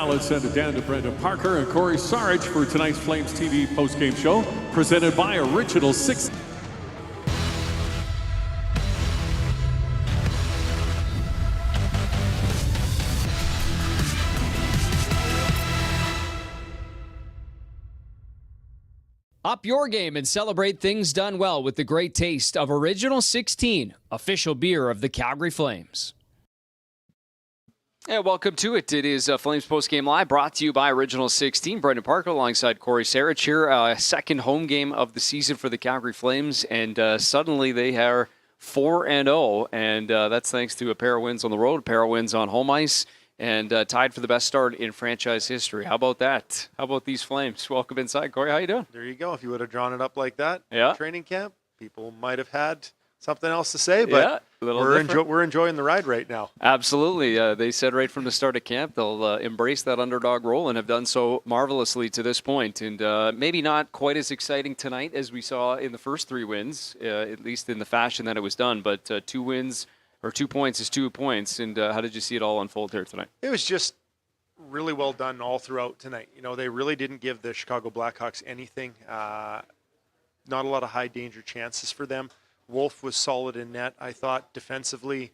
Now let's send it down to Brendan Parker and Cory Sarich for tonight's Flames TV postgame show, presented by Original 6. Up your game and celebrate things done well with the great taste of Original 16, official beer of the Calgary Flames. And welcome to it. It is Flames Postgame Live, brought to you by Original 16. Brendan Parker alongside Cory Sarich here. Second home game of the season for the Calgary Flames, and suddenly they are 4-0, and that's thanks to a pair of wins on the road, a pair of wins on home ice, and tied for the best start in franchise history. How about that? How about these Flames? Welcome inside, Cory. How you doing? There you go. If you would have drawn it up like that, training camp, people might have had something else to say, but we're enjoying the ride right now. Absolutely. They said right from the start of camp they'll embrace that underdog role and have done so marvelously to this point. And maybe not quite as exciting tonight as we saw in the first three wins, at least in the fashion that it was done. But 2 wins or 2 points is 2 points. And how did you see it all unfold here tonight? It was just really well done all throughout tonight. You know, they really didn't give the Chicago Blackhawks anything. Not a lot of high danger chances for them. Wolf was solid in net. I thought defensively,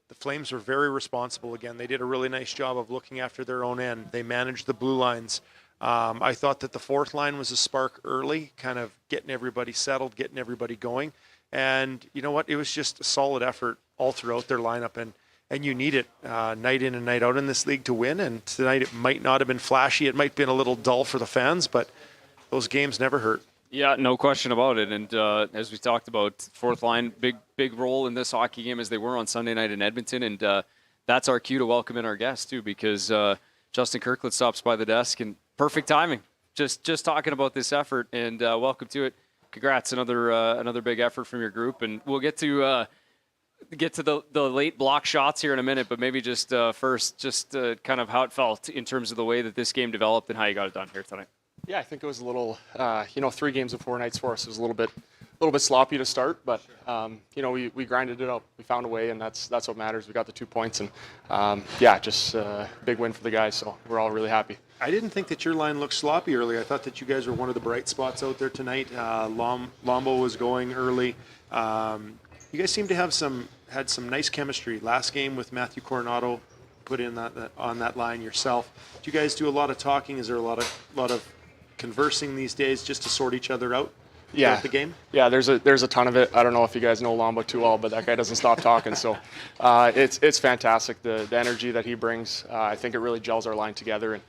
the Flames were very responsible again. They did a really nice job of looking after their own end. They managed the blue lines. I thought that the fourth line was a spark early, kind of getting everybody settled, getting everybody going. And you know what? It was just a solid effort all throughout their lineup. And you need it night in and night out in this league to win. And tonight it might not have been flashy. It might have been a little dull for the fans, but those games never hurt. Yeah, no question about it. And as we talked about, fourth line, big role in this hockey game as they were on Sunday night in Edmonton. And that's our cue to welcome in our guest, too, because Justin Kirkland stops by the desk. And perfect timing, just talking about this effort. And welcome to it. Congrats, another big effort from your group. And we'll get to the late block shots here in a minute, but maybe just first, kind of how it felt in terms of the way that this game developed and how you got it done here tonight. Yeah, I think it was a little, 3 games of 4 nights for us. It was a little bit sloppy to start, but we grinded it up. We found a way, and that's what matters. We got the 2 points, and just a big win for the guys. So we're all really happy. I didn't think that your line looked sloppy early. I thought that you guys were one of the bright spots out there tonight. Lombo was going early. You guys seem to have had some nice chemistry. Last game with Matthew Coronado, put in on that line yourself. Do you guys do a lot of talking? Is there a lot of conversing these days just to sort each other out throughout the game? Yeah, there's a ton of it. I don't know if you guys know Lombo too well, but that guy doesn't stop talking. So it's fantastic, the energy that he brings. I think it really gels our line together. And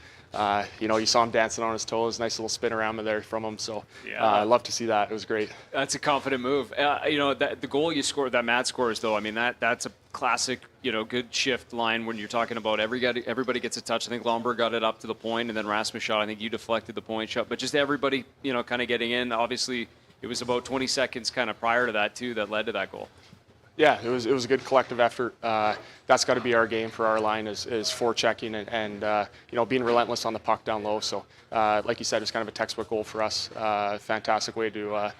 you saw him dancing on his toes, nice little spin around there from him. So I love to see that. It was great. That's a confident move. The goal you scored, that Matt scores, though, I mean, that's a classic, good shift line when you're talking about everybody gets a touch. I think Lomberg got it up to the point, and then Rasmus shot. I think you deflected the point shot. But just everybody, kind of getting in. Obviously, it was about 20 seconds kind of prior to that, too, that led to that goal. Yeah, it was a good collective effort. That's got to be our game for our line is forechecking and being relentless on the puck down low. So like you said, it's kind of a textbook goal for us. Fantastic way to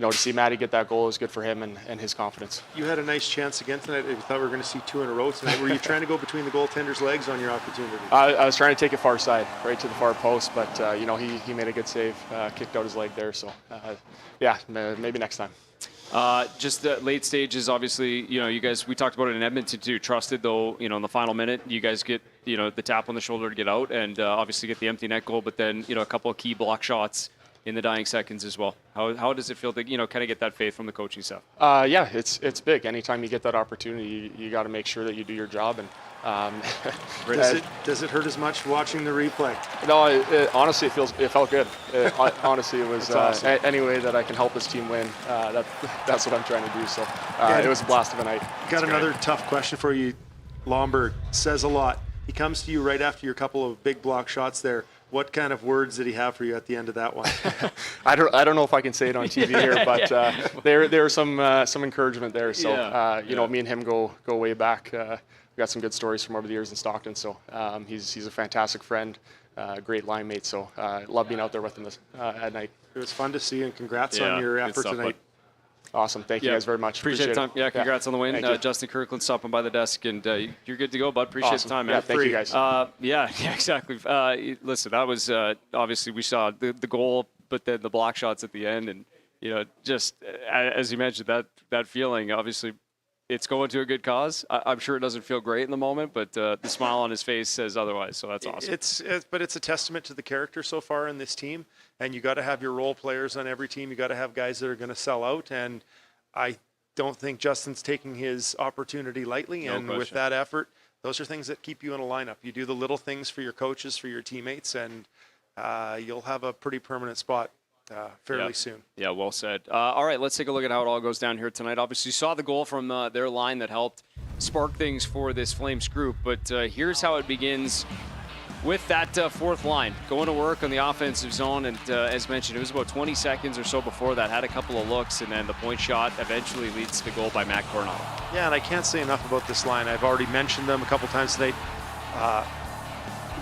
see Matty get that goal is good for him and his confidence. You had a nice chance again tonight. You thought we were going to see 2 in a row tonight. Were you trying to go between the goaltender's legs on your opportunity? I was trying to take it far side, right to the far post, but he made a good save, kicked out his leg there. So maybe next time. Just the late stages, obviously, you guys, we talked about it in Edmonton too, trusted though, in the final minute, you guys get, the tap on the shoulder to get out and obviously get the empty net goal, but then, a couple of key block shots in the dying seconds as well. How does it feel to, kind of get that faith from the coaching staff? It's big. Anytime you get that opportunity, you got to make sure that you do your job. And does it hurt as much watching the replay? No, honestly, it felt good. Honestly, it was awesome. Any way that I can help this team win. That's what I'm trying to do. So it was a blast of a night. Got another tough question for you. Lomberg says a lot. He comes to you right after your couple of big block shots there. What kind of words did he have for you at the end of that one? I don't know if I can say it on TV here, but there was some encouragement there. So me and him go way back. We got some good stories from over the years in Stockton. So he's a fantastic friend, great line mate. So love being out there with him at night. It was fun to see, and congrats on your effort tonight. Awesome. Thank you guys very much. Appreciate the time. Yeah, congrats on the win. Thank you. Justin Kirkland stopping by the desk, and you're good to go, bud. Appreciate the time, man. Yeah, thank you guys. Yeah, exactly. Listen, that was obviously we saw the goal, but then the block shots at the end, and just as you mentioned, that feeling. Obviously, it's going to a good cause. I'm sure it doesn't feel great in the moment, but the smile on his face says otherwise. So that's awesome. But it's a testament to the character so far in this team. And you got to have your role players on every team. You got to have guys that are going to sell out. And I don't think Justin's taking his opportunity lightly. No and question. with that effort, those are things that keep you in a lineup. You do the little things for your coaches, for your teammates, and you'll have a pretty permanent spot fairly soon. Yeah, well said. All right, let's take a look at how it all goes down here tonight. Obviously, you saw the goal from their line that helped spark things for this Flames group. But here's how it begins with that fourth line going to work on the offensive zone. And as mentioned, it was about 20 seconds or so before that. Had a couple of looks, and then the point shot eventually leads to the goal by Matt Coronado. Yeah, and I can't say enough about this line. I've already mentioned them a couple times today.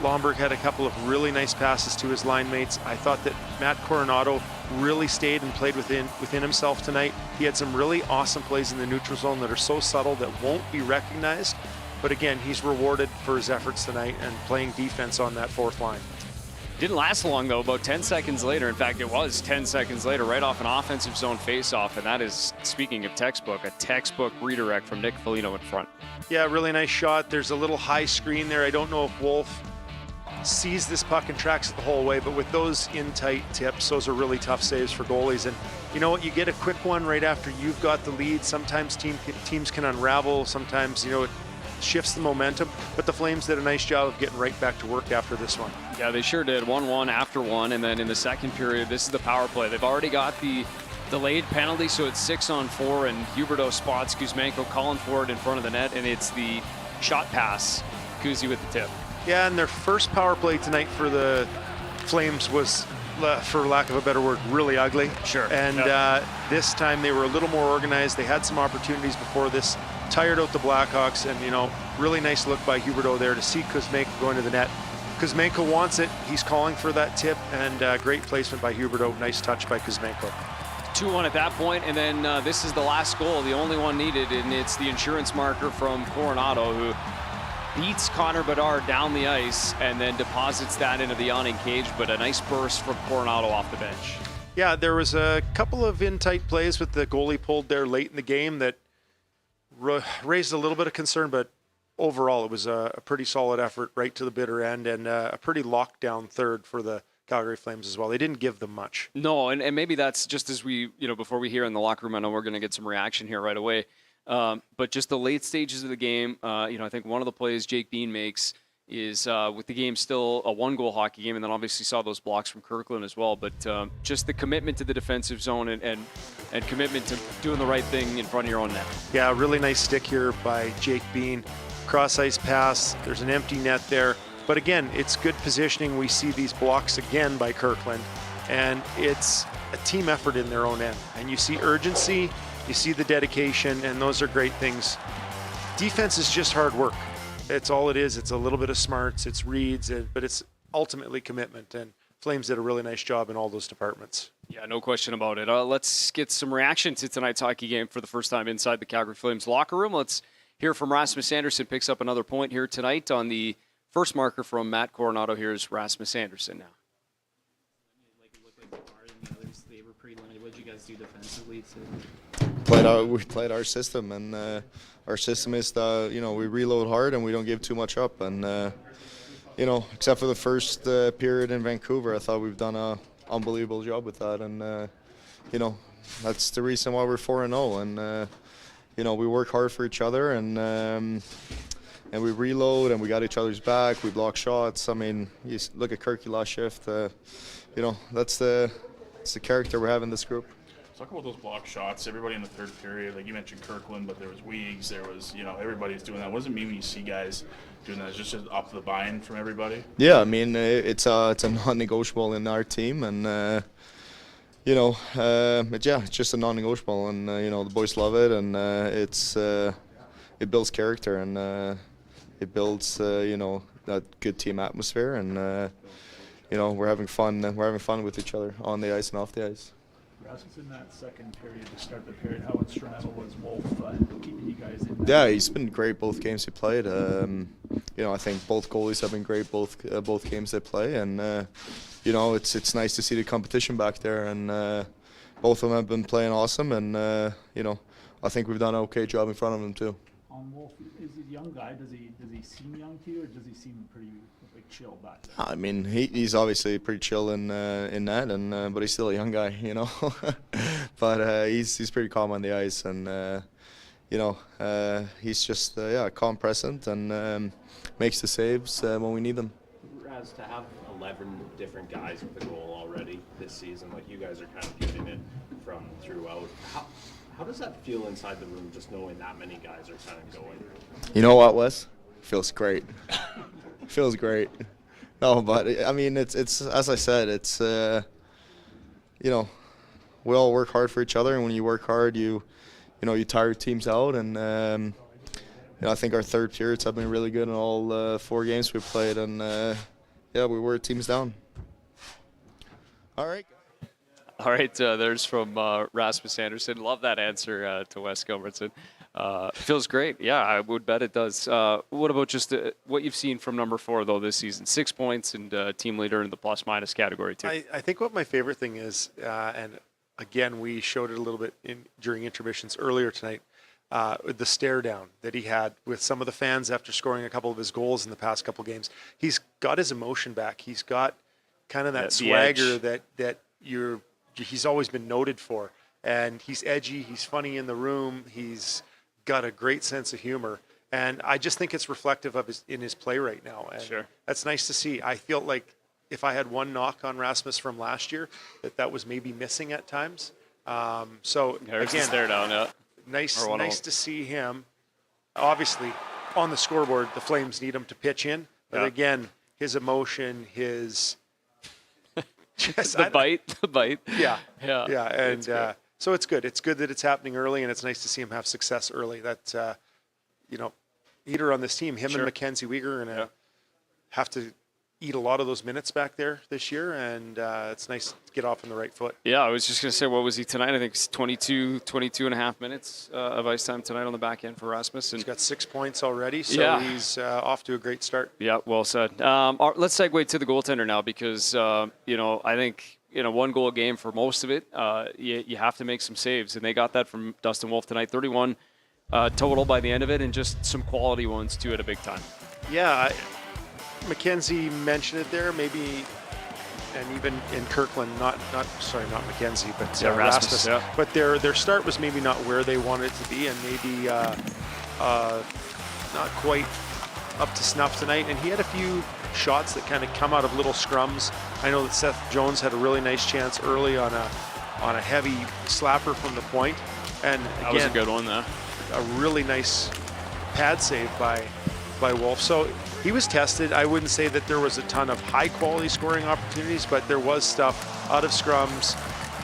Lomberg had a couple of really nice passes to his line mates. I thought that Matt Coronado really stayed and played within himself tonight. He had some really awesome plays in the neutral zone that are so subtle that won't be recognized. But again, he's rewarded for his efforts tonight and playing defense on that fourth line. Didn't last long, though. About 10 seconds later, in fact, it was 10 seconds later, right off an offensive zone faceoff, and that is, speaking of textbook, a textbook redirect from Nick Foligno in front. Yeah, really nice shot. There's a little high screen there. I don't know if Wolf sees this puck and tracks it the whole way, but with those in tight tips, those are really tough saves for goalies. And you know what, you get a quick one right after you've got the lead. Sometimes teams can unravel. Sometimes, it shifts the momentum, but the Flames did a nice job of getting right back to work after this one. Yeah, they sure did. 1-1 after one, and then in the second period, this is the power play. They've already got the delayed penalty, so it's 6-on-4, and Huberdeau spots Kuzmenko calling for it in front of the net, and it's the shot pass. Kuzi with the tip. Yeah, and their first power play tonight for the Flames was, for lack of a better word, really ugly. Sure. And this time they were a little more organized. They had some opportunities before this, tired out the Blackhawks, and really nice look by Huberdeau there to see Kuzmenko going to the net. Kuzmenko wants it. He's calling for that tip, and great placement by Huberdeau. Nice touch by Kuzmenko. 2-1 at that point, and then this is the last goal, the only one needed, and it's the insurance marker from Coronado, who beats Connor Bedard down the ice and then deposits that into the awning cage, but a nice burst from Coronado off the bench. Yeah, there was a couple of in-tight plays with the goalie pulled there late in the game that raised a little bit of concern, but overall it was a pretty solid effort right to the bitter end, and a pretty lockdown third for the Calgary Flames as well. They didn't give them much. No, and maybe that's just as we, before we hear in the locker room, I know we're going to get some reaction here right away. But just the late stages of the game, I think one of the plays Jake Bean makes is with the game still a one-goal hockey game, and then obviously saw those blocks from Kirkland as well. But just the commitment to the defensive zone and commitment to doing the right thing in front of your own net. Yeah, really nice stick here by Jake Bean. Cross-ice pass. There's an empty net there. But again, it's good positioning. We see these blocks again by Kirkland, and it's a team effort in their own end. And you see urgency. You see the dedication, and those are great things. Defense is just hard work. It's all it is. It's a little bit of smarts, it's reads, but it's ultimately commitment. And Flames did a really nice job in all those departments. Yeah, no question about it. Let's get some reaction to tonight's hockey game for the first time inside the Calgary Flames locker room. Let's hear from Rasmus Anderson. Picks up another point here tonight on the first marker from Matt Coronado. Here's Rasmus Anderson now. They were pretty limited. What did you guys do defensively We played our system, and our system is that we reload hard and we don't give too much up. And except for the first period in Vancouver, I thought we've done an unbelievable job with that. And that's the reason why we're 4-0. And we work hard for each other, and we reload and we got each other's back. We block shots. I mean, you look at Kirky last shift. That's the character we have in this group. Talk about those block shots. Everybody in the third period, like you mentioned Kirkland, but there was Weegs, there was, everybody's doing that. What does it mean when you see guys doing that? Is it just up the buy-in from everybody? Yeah, I mean, it's a non-negotiable in our team, and it's just a non-negotiable, and the boys love it, and it builds character, and it builds that good team atmosphere, and we're having fun. We're having fun with each other on the ice and off the ice. Rasmus, in that second period to start the period, how instrumental was Wolf keeping you guys in that? Yeah, he's been great both games he played. I think both goalies have been great both games they play, and it's nice to see the competition back there, and both of them have been playing awesome, and I think we've done an okay job in front of them too. On Wolf, is he a young guy? Does he seem young to you, or does he seem pretty chill back there? I mean, he's obviously pretty chill in that, and but he's still a young guy, But he's pretty calm on the ice, and he's just a calm present and makes the saves when we need them. Raz, to have 11 different guys with the goal already this season, like you guys are kind of getting it from throughout. How does that feel inside the room, just knowing that many guys are kind of going? You know what, Wes? Feels great. Feels great. No, but I mean, it's as I said, it's we all work hard for each other, and when you work hard, you tire teams out, and I think our third periods have been really good in all 4 games we played, and we wore teams down. All right. All right, there's from Rasmus Anderson. Love that answer to Wes Gilbertson. Feels great. Yeah, I would bet it does. What about just what you've seen from number 4, though, this season? 6 points and team leader in the plus-minus category, too. I think what my favorite thing is, and again, we showed it a little bit during intermissions earlier tonight, the stare down that he had with some of the fans after scoring a couple of his goals in the past couple games. He's got his emotion back. He's got kind of that swagger that he's always been noted for. And he's edgy. He's funny in the room. He's got a great sense of humor. And I just think it's reflective of his play right now. And sure. That's nice to see. I feel like if I had one knock on Rasmus from last year, that was maybe missing at times. So again, stare down, yeah. Nice to see him. Obviously, on the scoreboard, the Flames need him to pitch in. But again, his emotion, his the bite. Yeah. And so it's good. It's good that it's happening early, and it's nice to see him have success early. That either on this team, him and Mackenzie Weegar are going to have to eat a lot of those minutes back there this year, and it's nice to get off on the right foot. Yeah, I was just going to say, what was he tonight? I think it's 22 and a half minutes of ice time tonight on the back end for Rasmus. And he's got 6 points already, so he's off to a great start. Yeah, well said. Let's segue to the goaltender now because, I think, 1 goal a game for most of it, you have to make some saves, and they got that from Dustin Wolf tonight. 31 total by the end of it, and just some quality ones, too, at a big time. Yeah, Mackenzie mentioned it there, maybe, and even in Kirkland, not Mackenzie, but Rasmus. Yeah. But their start was maybe not where they wanted it to be, and maybe not quite up to snuff tonight. And he had a few shots that kind of come out of little scrums. I know that Seth Jones had a really nice chance early on a heavy slapper from the point, and again, that was a good one, though. A really nice pad save by Wolf. So he was tested. I wouldn't say that there was a ton of high-quality scoring opportunities, but there was stuff out of scrums,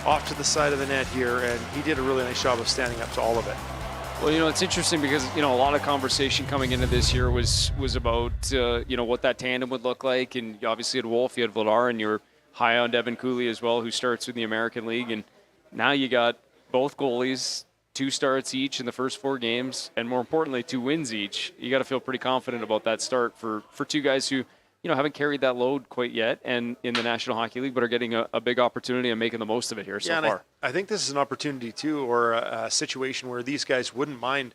off to the side of the net here, and he did a really nice job of standing up to all of it. Well, it's interesting because, a lot of conversation coming into this year was about, what that tandem would look like. And you obviously had Wolf, you had Vladar, and you're high on Devin Cooley as well, who starts in the American League. And now you got both goalies, 2 starts each in the first 4 games, and more importantly, 2 wins each. You got to feel pretty confident about that start for 2 guys who, haven't carried that load quite yet, and in the National Hockey League, but are getting a big opportunity and making the most of it here so far. I think this is an opportunity too, or a situation where these guys wouldn't mind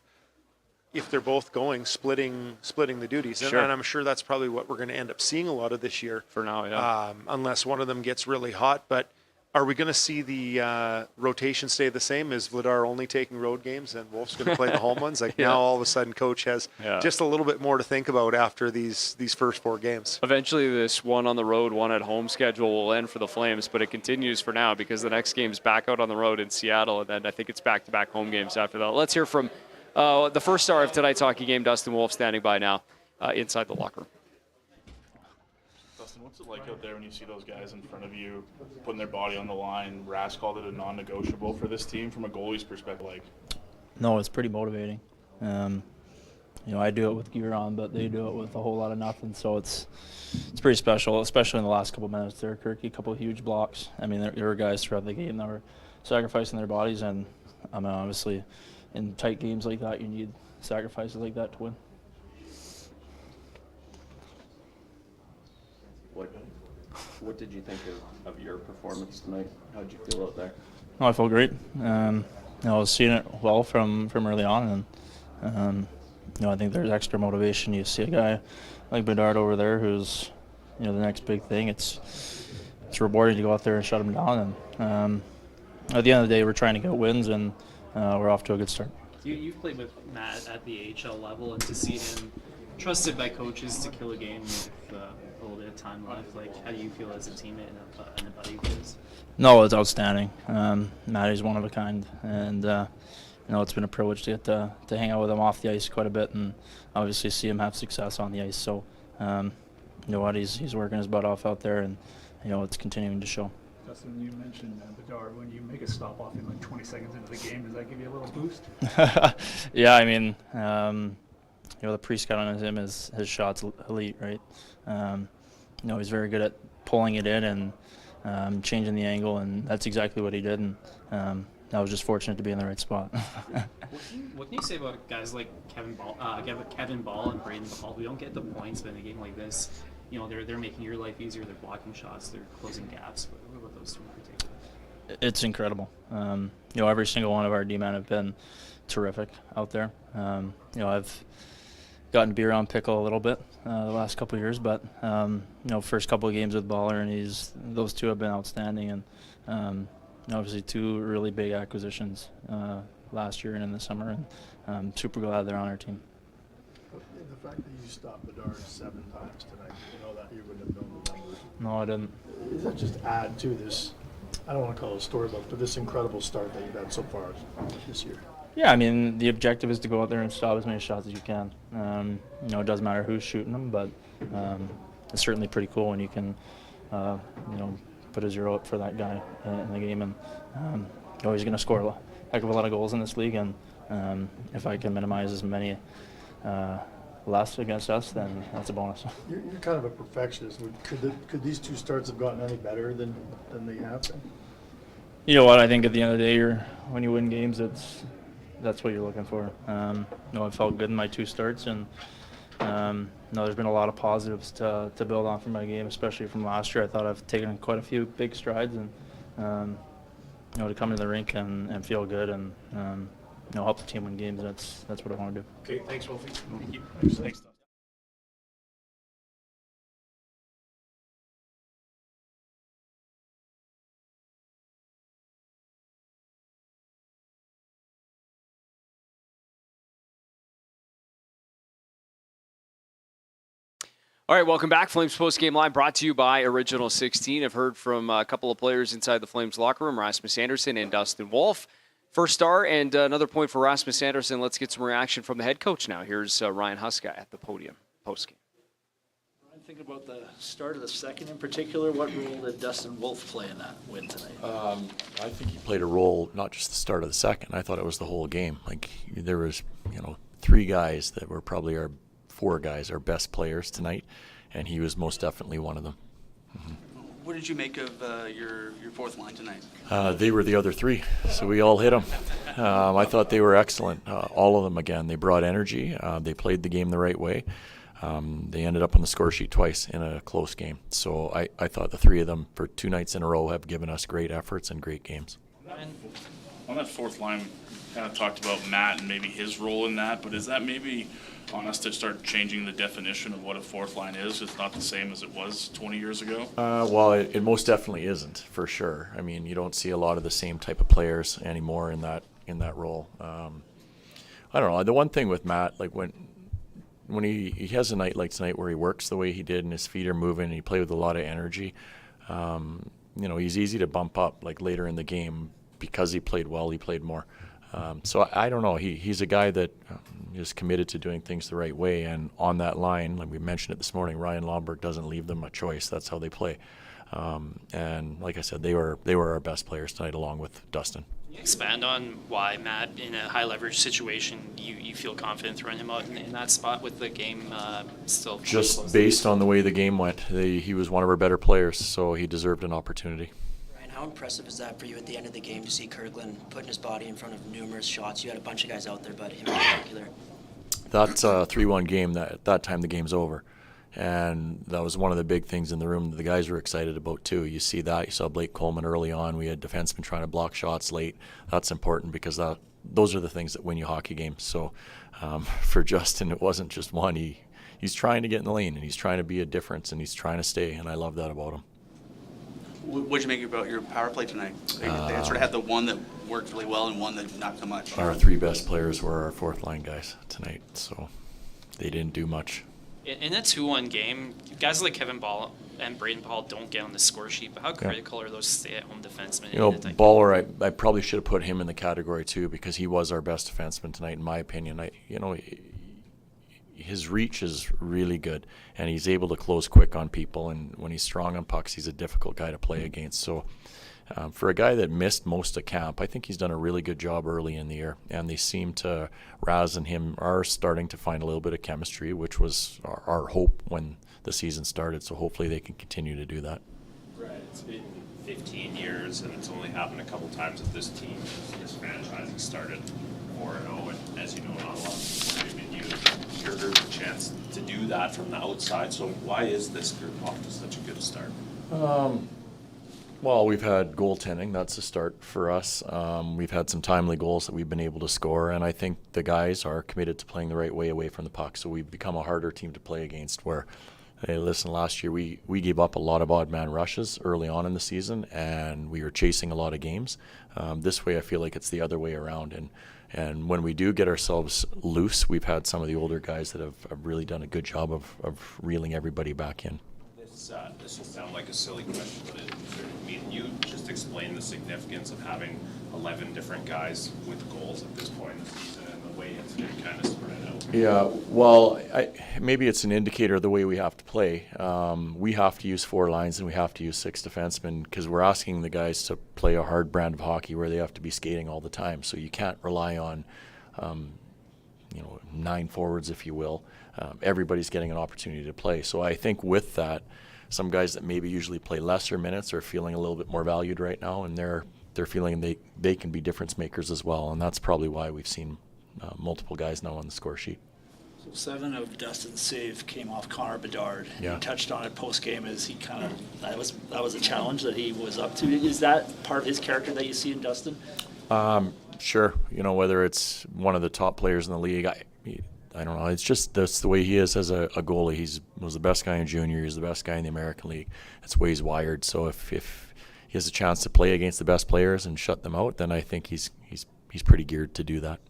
if they're both going splitting the duties, and I'm sure that's probably what we're going to end up seeing a lot of this year. For now, yeah. Unless one of them gets really hot, but. Are we going to see the rotation stay the same? Is Vladar only taking road games and Wolf's going to play the home ones? Now all of a sudden Coach has just a little bit more to think about after these first 4 games. Eventually this 1 on the road, 1 at home schedule will end for the Flames, but it continues for now because the next game's back out on the road in Seattle, and then I think it's back-to-back home games after that. Let's hear from the first star of tonight's hockey game, Dustin Wolf, standing by now inside the locker room. What's it like out there when you see those guys in front of you putting their body on the line? Ras called it a non-negotiable for this team from a goalie's perspective. No, it's pretty motivating. I do it with gear on, but they do it with a whole lot of nothing. So it's pretty special, especially in the last couple of minutes there. Kirky, a couple of huge blocks. I mean, there were guys throughout the game that sacrificing their bodies, and obviously in tight games like that, you need sacrifices like that to win. What did you think of your performance tonight? How did you feel out there? No, I felt great. I was seeing it well from early on, and I think there's extra motivation. You see a guy like Bedard over there, who's the next big thing. It's rewarding to go out there and shut him down. And at the end of the day, we're trying to get wins, and we're off to a good start. You've played with Matt at the AHL level, and to see him trusted by coaches to kill a game with a little bit of time left, like, how do you feel as a teammate and a buddy of his? No, it's outstanding. Matt is one of a kind, and it's been a privilege to get to hang out with him off the ice quite a bit, and obviously see him have success on the ice. So, he's working his butt off out there, and it's continuing to show. Justin, you mentioned Bedard. When you make a stop off him like 20 seconds into the game, does that give you a little boost? Yeah, I mean, the pre-scout on him is his shot's elite, right? He's very good at pulling it in and changing the angle, and that's exactly what he did. And I was just fortunate to be in the right spot. What can you say about guys like Kevin Ball and Braden Ball, who don't get the points, but in a game like this, they're making your life easier. They're blocking shots. They're closing gaps. What about those two in particular? It's incredible. Every single one of our D-men have been terrific out there. I've gotten to be around Pickle a little bit the last couple of years, but first couple of games with Baller, and those two have been outstanding, and obviously two really big acquisitions last year and in the summer, and I'm super glad they're on our team. The fact that you stopped Bedard 7 times tonight, that you wouldn't have known the numbers. No, I didn't. Does that just add to this, I don't want to call it a storybook, but this incredible start that you've had so far this year? Yeah, I mean, the objective is to go out there and stop as many shots as you can. It doesn't matter who's shooting them, but it's certainly pretty cool when you can, put a 0 up for that guy in the game. And he's going to score a heck of a lot of goals in this league, and if I can minimize as many less against us, then that's a bonus. You're kind of a perfectionist. Could these two starts have gotten any better than they have been? You know what? I think at the end of the day, when you win games, that's what you're looking for. I felt good in my 2 starts, and there's been a lot of positives to build on from my game, especially from last year. I thought I've taken quite a few big strides, and to come to the rink and feel good and help the team win games. That's what I want to do. Okay, thanks, Wolfie. Thank you. Thanks, Dustin. All right, welcome back. Flames Postgame Live brought to you by Original 16. I've heard from a couple of players inside the Flames locker room, Rasmus Anderson and Dustin Wolf. First star and another point for Rasmus Anderson. Let's get some reaction from the head coach now. Here's Ryan Huska at the podium postgame. Think about the start of the second in particular. What role did Dustin Wolf play in that win tonight? I think he played a role, not just the start of the second. I thought it was the whole game. Like, there was, 3 guys that were probably 4 guys, our best players tonight, and he was most definitely one of them. Mm-hmm. What did you make of your fourth line tonight? They were the other 3, so we all hit them. I thought they were excellent. All of them, again, they brought energy. They played the game the right way. They ended up on the score sheet twice in a close game. So I thought the 3 of them for 2 nights in a row have given us great efforts and great games. On that fourth line, kind of talked about Matt and maybe his role in that, but is that maybe on us to start changing the definition of what a fourth line is? It's not the same as it was 20 years ago? Well, it most definitely isn't, for sure. I mean, you don't see a lot of the same type of players anymore in that role. I don't know. The one thing with Matt, like when he has a night like tonight where he works the way he did and his feet are moving and he plays with a lot of energy, he's easy to bump up like later in the game because he played well, he played more. So I don't know. He's a guy that is committed to doing things the right way, and on that line, like we mentioned it this morning, Ryan Lomberg doesn't leave them a choice. That's how they play. And like I said, they were our best players tonight, along with Dustin. Can you expand on why Matt, in a high leverage situation, you feel confident throwing him out in that spot with the game still just based on the way the game went? He was one of our better players, so he deserved an opportunity. Ryan, how How impressive is that for you at the end of the game to see Kirkland putting his body in front of numerous shots? You had a bunch of guys out there, but him in particular. That's a 3-1 game. At that time, the game's over. And that was one of the big things in the room that the guys were excited about, too. You see that. You saw Blake Coleman early on. We had defensemen trying to block shots late. That's important because those are the things that win you hockey games. So for Justin, it wasn't just one. He's trying to get in the lane, and he's trying to be a difference, and he's trying to stay, and I love that about him. What did you make about your power play tonight? They sort of had the one that worked really well and one that not so much. Our 3 best players were our fourth line guys tonight, so they didn't do much. In a 2-1 game, guys like Kevin Ball and Braden Paul don't get on the score sheet, but how critical are those stay-at-home defensemen? You know, Baller, I probably should have put him in the category too because he was our best defenseman tonight, in my opinion. His reach is really good, and he's able to close quick on people, and when he's strong on pucks, he's a difficult guy to play against. So for a guy that missed most of camp, I think he's done a really good job early in the year, and they seem to, Raz and him are starting to find a little bit of chemistry, which was our hope when the season started, so hopefully they can continue to do that. Right, it's been 15 years, and it's only happened a couple times with this team. This franchise has started 4-0, and as you know, not a lot of people have given your group a chance to do that from the outside. So why is this group off to such a good start? Well, we've had goaltending. That's a start for us. We've had some timely goals that we've been able to score, and I think the guys are committed to playing the right way away from the puck. So we've become a harder team to play against where, hey, listen, last year we gave up a lot of odd man rushes early on in the season, and we were chasing a lot of games. This way I feel like it's the other way around. And when we do get ourselves loose, we've had some of the older guys that have really done a good job of reeling everybody back in. This will sound like a silly question, but you just explain the significance of having 11 different guys with goals at this point in the season and the way it's been kind of spread out. Yeah, well, maybe it's an indicator of the way we have to play. We have to use 4 lines and we have to use 6 defensemen because we're asking the guys to play a hard brand of hockey where they have to be skating all the time. So you can't rely on, 9 forwards, if you will. Everybody's getting an opportunity to play. So I think with that, some guys that maybe usually play lesser minutes are feeling a little bit more valued right now, and they're feeling they can be difference makers as well. And that's probably why we've seen multiple guys now on the score sheet. So 7 of Dustin's save came off Connor Bedard. Yeah. You touched on it post-game as he kind of, that was a challenge that he was up to. Is that part of his character that you see in Dustin? Sure. Whether it's one of the top players in the league, I don't know. It's just that's the way he is as a goalie. He was the best guy in junior. He's the best guy in the American League. That's the way he's wired. So if he has a chance to play against the best players and shut them out, then I think he's pretty geared to do that.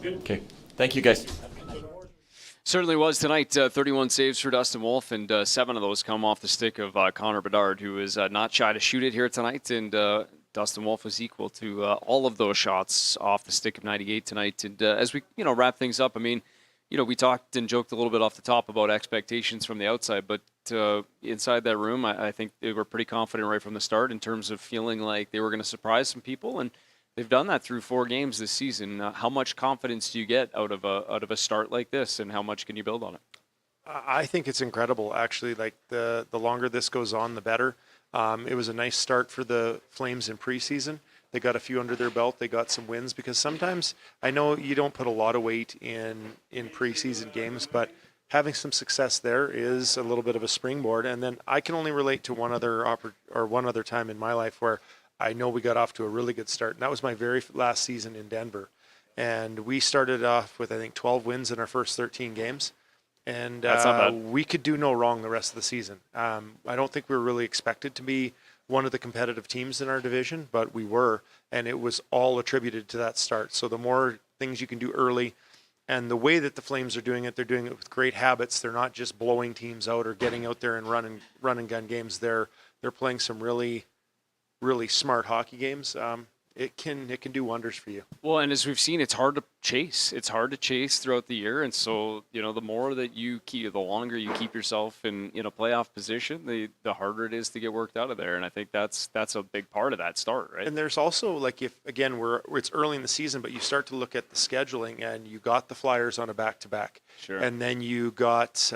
Okay. Thank you, guys. Certainly was tonight. 31 saves for Dustin Wolf, and 7 of those come off the stick of Connor Bedard, who is not shy to shoot it here tonight. And Dustin Wolf was equal to all of those shots off the stick of 98 tonight. And as we wrap things up, I mean, we talked and joked a little bit off the top about expectations from the outside, but inside that room, I think they were pretty confident right from the start in terms of feeling like they were going to surprise some people, and they've done that through 4 games this season. How much confidence do you get out of a start like this, and how much can you build on it? I think it's incredible, actually. Like the longer this goes on, the better. It was a nice start for the Flames in preseason. They got a few under their belt. They got some wins because sometimes I know you don't put a lot of weight in preseason games, but having some success there is a little bit of a springboard. And then I can only relate to one other time in my life where I know we got off to a really good start. And that was my very last season in Denver. And we started off with, I think, 12 wins in our first 13 games. And we could do no wrong the rest of the season. I don't think we were really expected to be one of the competitive teams in our division, but we were, and it was all attributed to that start. So the more things you can do early, and the way that the Flames are doing it, they're doing it with great habits. They're not just blowing teams out or getting out there and run and gun games. They're playing some really, really smart hockey games. It can do wonders for you. Well, and as we've seen, it's hard to chase. It's hard to chase throughout the year, and so the more that the longer you keep yourself in a playoff position, the harder it is to get worked out of there. And I think that's a big part of that start, right? And there's also it's early in the season, but you start to look at the scheduling, and you got the Flyers on a back-to-back, sure, and then you got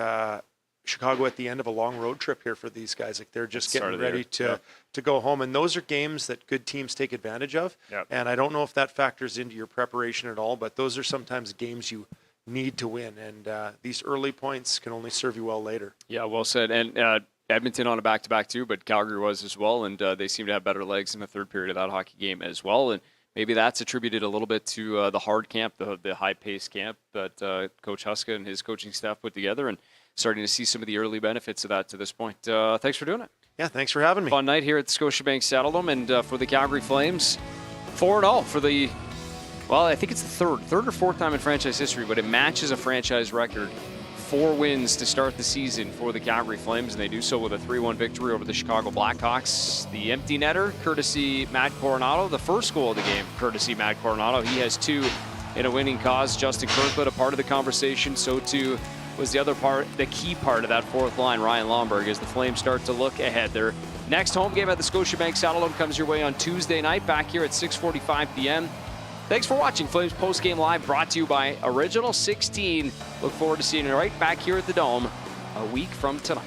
Chicago at the end of a long road trip here for these guys. Like they're just Start getting of the ready year. to go home, and those are games that good teams take advantage of. Yep. And I don't know if that factors into your preparation at all, but those are sometimes games you need to win, and these early points can only serve you well later. Yeah, well said. And Edmonton on a back-to-back too, but Calgary was as well, and they seem to have better legs in the third period of that hockey game as well. And maybe that's attributed a little bit to the hard camp, the high-paced camp that Coach Huska and his coaching staff put together, and starting to see some of the early benefits of that to this point. Thanks for doing it. Yeah, thanks for having me. Fun night here at the Scotiabank Saddledome, and for the Calgary Flames, 4-0 for the, well, I think it's the third or fourth time in franchise history, but it matches a franchise record. 4 wins to start the season for the Calgary Flames, and they do so with a 3-1 victory over the Chicago Blackhawks. The empty netter, courtesy Matt Coronado. The first goal of the game, courtesy Matt Coronado. He has 2 in a winning cause. Justin Kirkland, a part of the conversation. So too was the other part, the key part of that fourth line, Ryan Lomberg, as the Flames start to look ahead. Their next home game at the Scotiabank Saddledome comes your way on Tuesday night, back here at 6:45 p.m. Thanks for watching Flames Postgame Live, brought to you by Original 16. Look forward to seeing you right back here at the Dome a week from tonight.